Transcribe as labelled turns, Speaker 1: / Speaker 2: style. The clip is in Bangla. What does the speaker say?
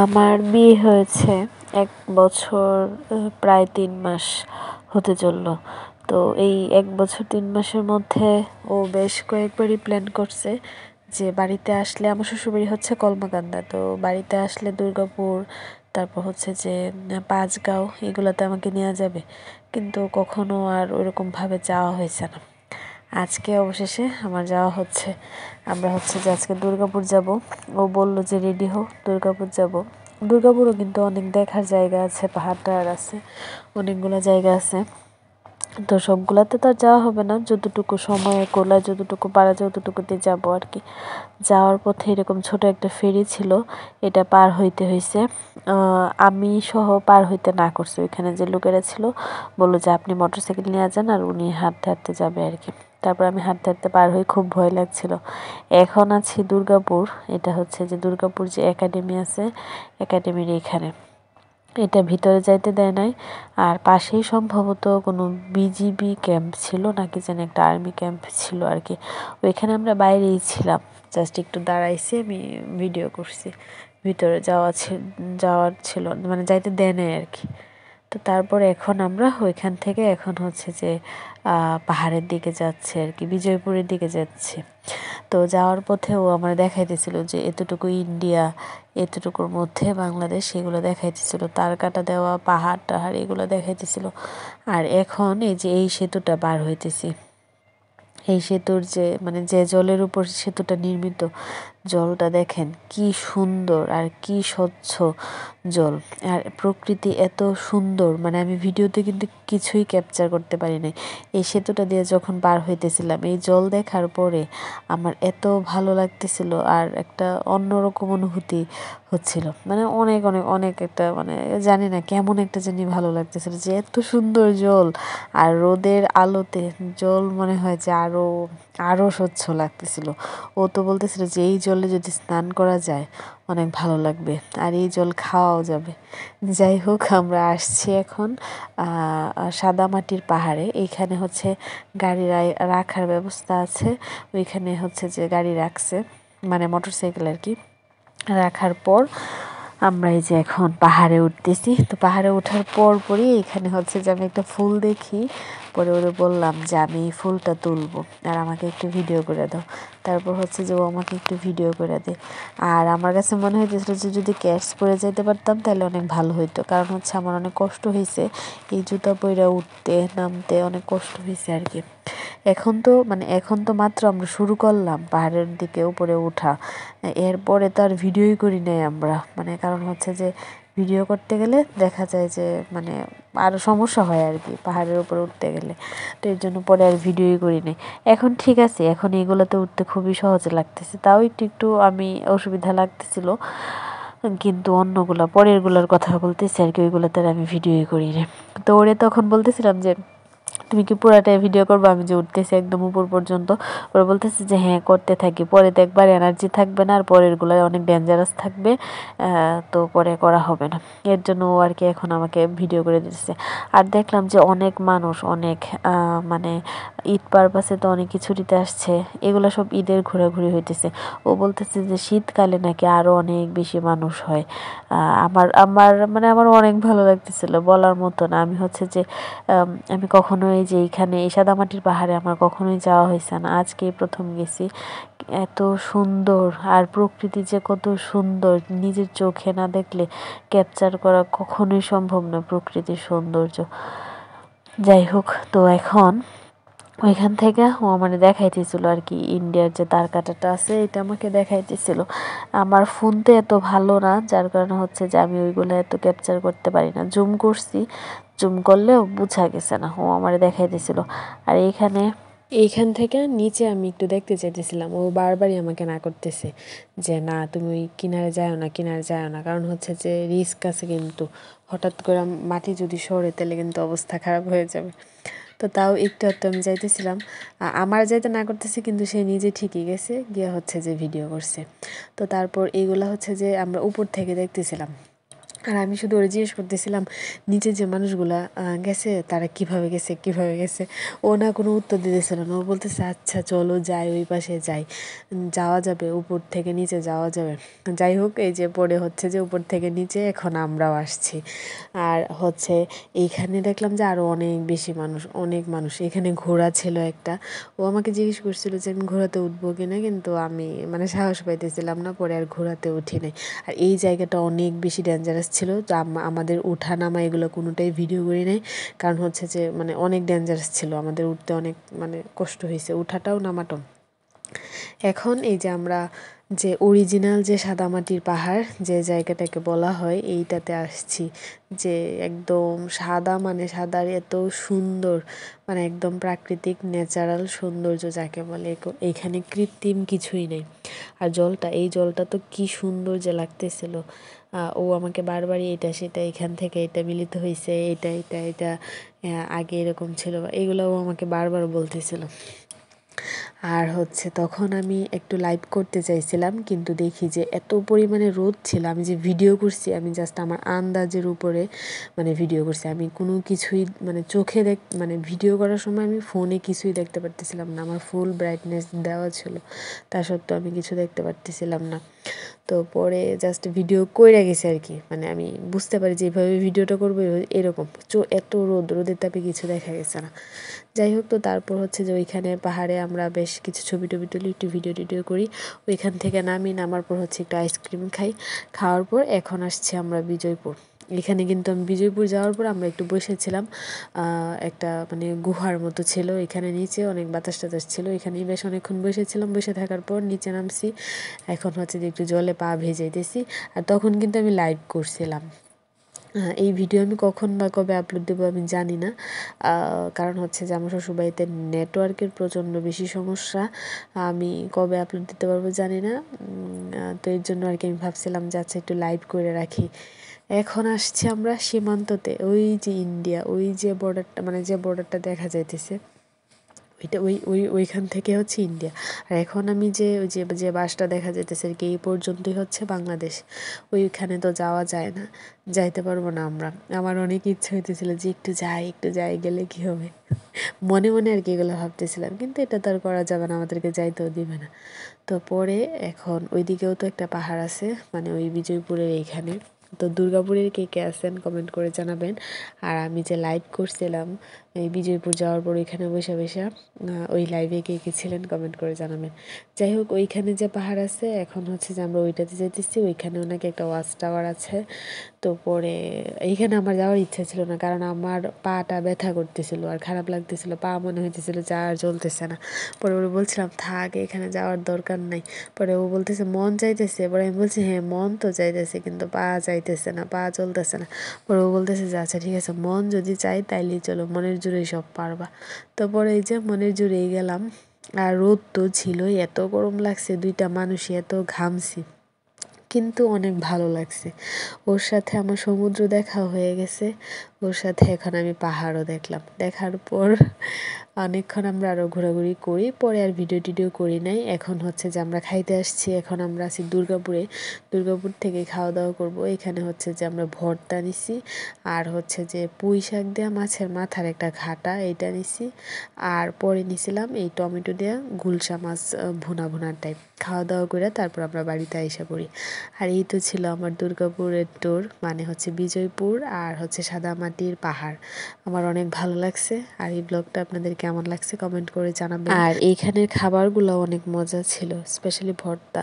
Speaker 1: আমার বিয়ে হয়েছে ১ বছর প্রায় ৩ মাস হতে চলল। তো এই ১ বছর ৩ মাসের মধ্যে ও বেশ কয়েকবারই প্ল্যান করছে যে বাড়িতে আসলে, আমার শ্বশুরবাড়ি হচ্ছে কলমাকান্দা, তো বাড়িতে আসলে দুর্গাপুর, তারপর হচ্ছে যে পাঁচগাঁও, এগুলোতে আমাকে নেওয়া যাবে, কিন্তু কখনো আর ওরকমভাবে যাওয়া হয়েছে না। আজকে অবশেষে আমার যাওয়া হচ্ছে। আমরা হচ্ছে যে আজকে দুর্গাপুর যাব। ও বলল যে রেডি হও, দুর্গাপুর যাব। দুর্গাপুরও কিন্তু অনেক দেখার জায়গা আছে, পাহাড় টাহাড় আছে, অনেকগুলো জায়গা আছে। তো সবগুলাতে তো আর যাওয়া হবে না, যতটুকু সময় কোলায় যতটুকু পারা যায় ততটুকুতে যাবো আর কি। যাওয়ার পথে এরকম ছোট একটা ফেরি ছিল, এটা পার হইতে হয়েছে। আমি সহ পার হইতে না করছে, ওইখানে যে লোকেরা ছিল বললো যে আপনি মোটরসাইকেল নিয়ে যান, আর উনি হাঁটতে হাঁটতে যাবে আর কি। তারপর আমি হাঁটতে হাঁটতে পার হই, খুব ভয় লাগছিল। এখন আছি দুর্গাপুর, এটা হচ্ছে যে দুর্গাপুর যে একাডেমি আছে, একাডেমির এখানে। এটা ভিতরে যাইতে দেয় নাই, আর পাশেই সম্ভবত কোনো বিজিবি ক্যাম্প ছিল, নাকি যেন একটা আর্মি ক্যাম্প ছিল আর কি। ওইখানে আমরা বাইরেই ছিলাম, জাস্ট একটু দাঁড়াইছি, আমি ভিডিও করছি। ভিতরে যাওয়ার ছিল মানে যাইতে দেয় নাই আর কি। তো তারপরে এখন আমরা ওইখান থেকে এখন হচ্ছে যে পাহাড়ের দিকে যাচ্ছে আর কি, বিজয়পুরের দিকে যাচ্ছে। তো যাওয়ার পথে ও আমার দেখাইতেছিল যে এতটুকু ইন্ডিয়া, এতটুকুর মধ্যে বাংলাদেশ, এগুলো দেখাইতেছিল, তার কাটা দেওয়া পাহাড় টাহাড় এগুলো দেখাইতেছিল। আর এখন এই যে এই সেতুটা পার হইতেছি, এই সেতুর যে মানে যে জলের উপর সেতুটা নির্মিত, জলটা দেখেন কি সুন্দর আর কি স্বচ্ছ জল, আর প্রকৃতি এত সুন্দর, মানে আমি ভিডিওতে কিন্তু কিছুই ক্যাপচার করতে পারি নাই। এই সেতুটা দিয়ে যখন পার হইতেছিলাম, এই জল দেখার পরে আমার এত ভালো লাগতেছিল, আর একটা অন্যরকম অনুভূতি হচ্ছিল, মানে অনেক অনেক অনেক একটা, মানে জানি না কেমন একটা জানি ভালো লাগতেছিল যে এত সুন্দর জল, আর রোদের আলোতে জল মনে হয় যে আরো আরো স্বচ্ছ লাগতেছিল। ও তো বলতেছিল যে এই জলে যদি স্নান করা যায় অনেক ভালো লাগবে, আর এই জল খাওয়াও যাবে। যাই হোক, আমরা আসছি এখন সাদামাটির পাহাড়ে। এইখানে হচ্ছে গাড়ি রাখার ব্যবস্থা আছে, ওইখানে হচ্ছে যে গাড়ি রাখছে, মানে মোটরসাইকেল আর কি। রাখার পর আমরা এই যে এখন পাহাড়ে উঠতেছি। তো পাহাড়ে ওঠার পরই এখানে হচ্ছে যে আমি একটা ফুল দেখি, পরে ওরে বললাম যে আমি এই ফুলটা তুলবো আর আমাকে একটু ভিডিও করে দাও। তারপর হচ্ছে যে ও আমাকে একটু ভিডিও করে দেয়। আর আমার কাছে মনে হইতেছিল যে যদি ক্যাশ পরে যেতে পারতাম তাহলে অনেক ভালো হইতো, কারণ হচ্ছে আমার অনেক কষ্ট হয়েছে এই জুতা পরে উঠতে নামতে, অনেক কষ্ট হয়েছে আর কি। এখন তো মাত্র আমরা শুরু করলাম পাহাড়ের দিকে উপরে ওঠা, এরপরে তো আর ভিডিওই করি নাই আমরা, মানে কারণ হচ্ছে যে ভিডিও করতে গেলে দেখা যায় যে মানে আরও সমস্যা হয় আর কি পাহাড়ের উপরে উঠতে গেলে। তো এর জন্য পরে আর ভিডিওই করি নাই। এখন ঠিক আছে, এখন এগুলোতে উঠতে খুবই সহজে লাগতেছে, তাও একটু একটু আমি অসুবিধা লাগতেছিল, কিন্তু পরেরগুলোর কথা বলতেছি আর কি, ওইগুলোতে আমি ভিডিওই করি না। তো ওরে তখন বলতেছিলাম যে তুমি কি পুরাটাই ভিডিও করবো, আমি যে উঠতেছি একদম উপর পর্যন্ত? ওরা বলতেছে যে হ্যাঁ করতে থাকি, পরে তো একবার এনার্জি থাকবে না, আর পরের গুলো অনেক ডেঞ্জারাস থাকবে, তো পরে করা হবে না। এর জন্য ও আর কি এখন আমাকে ভিডিও করে দিতেছে। আর দেখলাম যে অনেক মানুষ, অনেক মানে ঈদ পারপাসে তো অনেক ছুটিতে আসছে, এগুলো সব ঈদের ঘোরাঘুরি হইতেছে। ও বলতেছে যে শীতকালে নাকি আরো অনেক বেশি মানুষ হয়। আমার আমার মানে আমার অনেক ভালো লাগতেছিল, বলার মতো না। আমি হচ্ছে যে আমি কখনোই যে এইখানে এই সাদামাটির পাহাড়ে আমার কখনোই যাওয়া হয়েছে না, আজকেই প্রথম গেছি। এত সুন্দর, আর প্রকৃতি যে কত সুন্দর, নিজের চোখে না দেখলে ক্যাপচার করা কখনোই সম্ভব না প্রকৃতির সৌন্দর্য। যাই হোক, তো এখন ওইখান থেকে ও আমাকে দেখাইতেছিল আর কি, ইন্ডিয়ার যে তার কাটাটা আছে এটা আমাকে দেখাইতেছিল। আমার ফোন তো এত ভালো না, যার কারণে হচ্ছে যে আমি ওইগুলো এত ক্যাপচার করতে পারি না। জুম করছি, জুম করলেও বোঝা গেছে না, ও আমারে দেখাইতেছিল। আর এইখান থেকে নিচে আমি একটু দেখতে চাইতেছিলাম, ও বারবারই আমাকে না করতেছে যে না তুমি ওই কিনারে যাও না, কিনারে যাও না, কারণ হচ্ছে যে রিস্ক আছে, কিন্তু হঠাৎ করে মাটি যদি সরে তাহলে কিন্তু অবস্থা খারাপ হয়ে যাবে। তো তাও একটু একটু আমি যাইতেছিলাম, আমার যাইতে না করতেছে, কিন্তু সে নিজে ঠিকই গেছে, গিয়ে হচ্ছে যে ভিডিও করছে। তো তারপর এইগুলা হচ্ছে যে আমরা উপর থেকে দেখতেছিলাম, আর আমি শুধু ওরা জিজ্ঞেস করতেছিলাম নিচে যে মানুষগুলা গেছে তারা কিভাবে গেছে। ও না কোনো উত্তর দিতেছিল না। ও বলতেছে আচ্ছা চলো যাই, ওই পাশে যাই, যাওয়া যাবে, উপর থেকে নিচে যাওয়া যাবে। যাই হোক, এই যে পরে হচ্ছে যে উপর থেকে নিচে এখন আমরাও আসছি। আর হচ্ছে এইখানে দেখলাম যে আরও অনেক বেশি অনেক মানুষ। এখানে ঘোড়া ছিল একটা। ও আমাকে জিজ্ঞেস করছিল যে আমি ঘোড়াতে উঠবো কিনা, কিন্তু আমি মানে সাহস পাইতেছিলাম না, পরে আর ঘোড়াতে উঠি নাই। আর এই জায়গাটা অনেক বেশি ডেঞ্জারাস ছিল, তো আমাদের উঠা নামা এগুলো কোনোটাই ভিডিও করি নাই, কারণ হচ্ছে যে মানে অনেক ডেঞ্জারাস ছিল, আমাদের উঠতে অনেক মানে কষ্ট হয়েছে, উঠাটাও নামাটাও। এখন এই যে আমরা যে অরিজিনাল যে সাদামাটির পাহাড় যে জায়গাটাকে বলা হয় এইটাতে আসছি, যে একদম সাদা মানে সাদার এত সুন্দর, মানে একদম প্রাকৃতিক ন্যাচারাল সৌন্দর্য যাকে বলে, এইখানে কৃত্রিম কিছুই নেই। আর এই জলটা তো কি সুন্দর যে লাগতেছিল। ও আমাকে বারবারই এটা সেটা, এখান থেকে এটা মিলিত হয়েছে, এটা আগে এরকম ছিল, এগুলো ও আমাকে বারবার বলতেছিল। আর হচ্ছে তখন আমি একটু লাইভ করতে চাইছিলাম, কিন্তু দেখি যে এত পরিমাণে রোদ ছিল, আমি যে ভিডিও করছি আমি জাস্ট আমার আন্দাজের উপরে মানে ভিডিও করছি, আমি কোনো কিছুই মানে চোখে মানে ভিডিও করার সময় আমি ফোনে কিছুই দেখতে পারতেছিলাম না, আমার ফুল ব্রাইটনেস দেওয়া ছিল, তা সত্ত্বেও আমি কিছু দেখতে পারতেছিলাম না। তো পরে জাস্ট ভিডিও কইরা গেছি আর কি, মানে আমি বুঝতে পারি যে এইভাবে ভিডিওটা করবো এরকম, এত রোদের তাপে কিছু দেখা গেছে না। যাই হোক, তো তারপর হচ্ছে যে ওইখানে পাহাড়ে আমরা বেশ কিছু ছবি টবি তুলি, একটু ভিডিও করি। ওইখান থেকে নামার পর হচ্ছে একটু আইসক্রিম খাই। খাওয়ার পর এখন আসছি আমরা বিজয়পুর। এখানে কিন্তু আমি বিজয়পুর যাওয়ার পর আমরা একটু বসেছিলাম, একটা মানে গুহার মতো ছিল, এখানে নিচে অনেক বাতাস টাতাস ছিল, এখানেই বেশ অনেকক্ষণ বসেছিলাম। বসে থাকার পর নিচে নামছি, এখন হচ্ছে যে একটু জলে পা ভেজাইতেছি। আর তখন কিন্তু আমি লাইভ করছিলাম। এই ভিডিও আমি কখন বা কবে আপলোড দেবো আমি জানি না, কারণ হচ্ছে যে আমার শ্বশুরবাড়িতে নেটওয়ার্কের প্রচণ্ড বেশি সমস্যা, আমি কবে আপলোড দিতে পারবো জানি না। তো এর জন্য আর কি আমি ভাবছিলাম যে আচ্ছা একটু লাইভ করে রাখি। এখন আসছি আমরা সীমান্ততে, ওই যে ইন্ডিয়া, ওই যে বর্ডারটা মানে যে বর্ডারটা দেখা যাইতেছে ওইখান থেকে হচ্ছে ইন্ডিয়া। আর এখন আমি ওই যে বাসটা দেখা যেতেছে আর কি, এই পর্যন্তই হচ্ছে বাংলাদেশ। ওইখানে তো যাওয়া যায় না, যাইতে পারবো না আমরা। আমার অনেক ইচ্ছা হইতেছিল যে একটু যাই, গেলে কি হবে, মনে মনে আর কি এগুলো ভাবতেছিলাম, কিন্তু এটা তো আর করা যাবে না, আমাদেরকে যাইতেও দিবে না। তো পরে এখন ওইদিকেও তো একটা পাহাড় আছে, মানে ওই বিজয়পুরের এইখানে। তো দুর্গাপুরের কে কে আছেন কমেন্ট করে জানাবেন। আর আমি যে লাইভ করছিলাম এই বিজয়পুর যাওয়ার পর ওইখানে বসে ওই লাইভে কে কে ছিলেন কমেন্ট করে জানাবেন। যাই হোক, ওইখানে যে পাহাড় আছে এখন হচ্ছে যে আমরা ওইটাতে যেতেছি, ওইখানেও নাকি একটা ওয়াচ টাওয়ার আছে। তো পরে এইখানে আমার যাওয়ার ইচ্ছা ছিল না, কারণ আমার পাটা ব্যথা করতেছিল আর খারাপ লাগতেছিল, পা মনে হইতেছিল যে আর চলতেছে না। পরে ওরা বলছিলাম থাক, এখানে যাওয়ার দরকার নাই। পরে ও বলতেছে মন চাইতেছে, পরে আমি বলছি হ্যাঁ মন তো চাইতেছে, কিন্তু পা চাইতেছে না, পা চলতেছে না। পরে ও বলতেছে যে আচ্ছা ঠিক আছে, মন যদি চাই তাইলেই চলো, মনের জোরেই সব পারবা। তো পরে এই যে মনের জোরেই গেলাম। আর রোদ তো ছিলই, এত গরম লাগছে, দুইটা মানুষই এত ঘামছি, কিন্তু অনেক ভালো লাগছে। ওর সাথে আমার সমুদ্র দেখা হয়ে গেছে, ওর সাথে এখন আমি পাহাড়ও দেখলাম। দেখার পর অনেকক্ষণ আমরা আরও ঘোরাঘুরি করি, পরে আর ভিডিও টিডিও করি নাই। এখন হচ্ছে যে আমরা খাইতে আসছি, এখন আমরা আছি দুর্গাপুরে, দুর্গাপুর থেকে খাওয়া দাওয়া করব। এখানে হচ্ছে যে আমরা ভর্তা নিছি, আর হচ্ছে যে পুঁই শাক দেওয়া মাছের মাথার একটা ঘাটা এইটা নিছি, আর পরে নিছিলাম এই টমেটো দেওয়া গুলশা মাছ ভুনার টাইপ। খাওয়া দাওয়া করে তারপর আমরা বাড়িতে আইসা পড়ি। আর এই তো ছিল আমার দুর্গাপুরের ট্যুর, মানে হচ্ছে বিজয়পুর আর হচ্ছে সাদামাটির পাহাড়। আমার অনেক ভালো লাগছে। আর এই ব্লগটা আপনাদের কেমন লাগছে কমেন্ট করে জানাবেন। আর এইখানের খাবারগুলো অনেক মজা ছিল, স্পেশালি ভর্তা।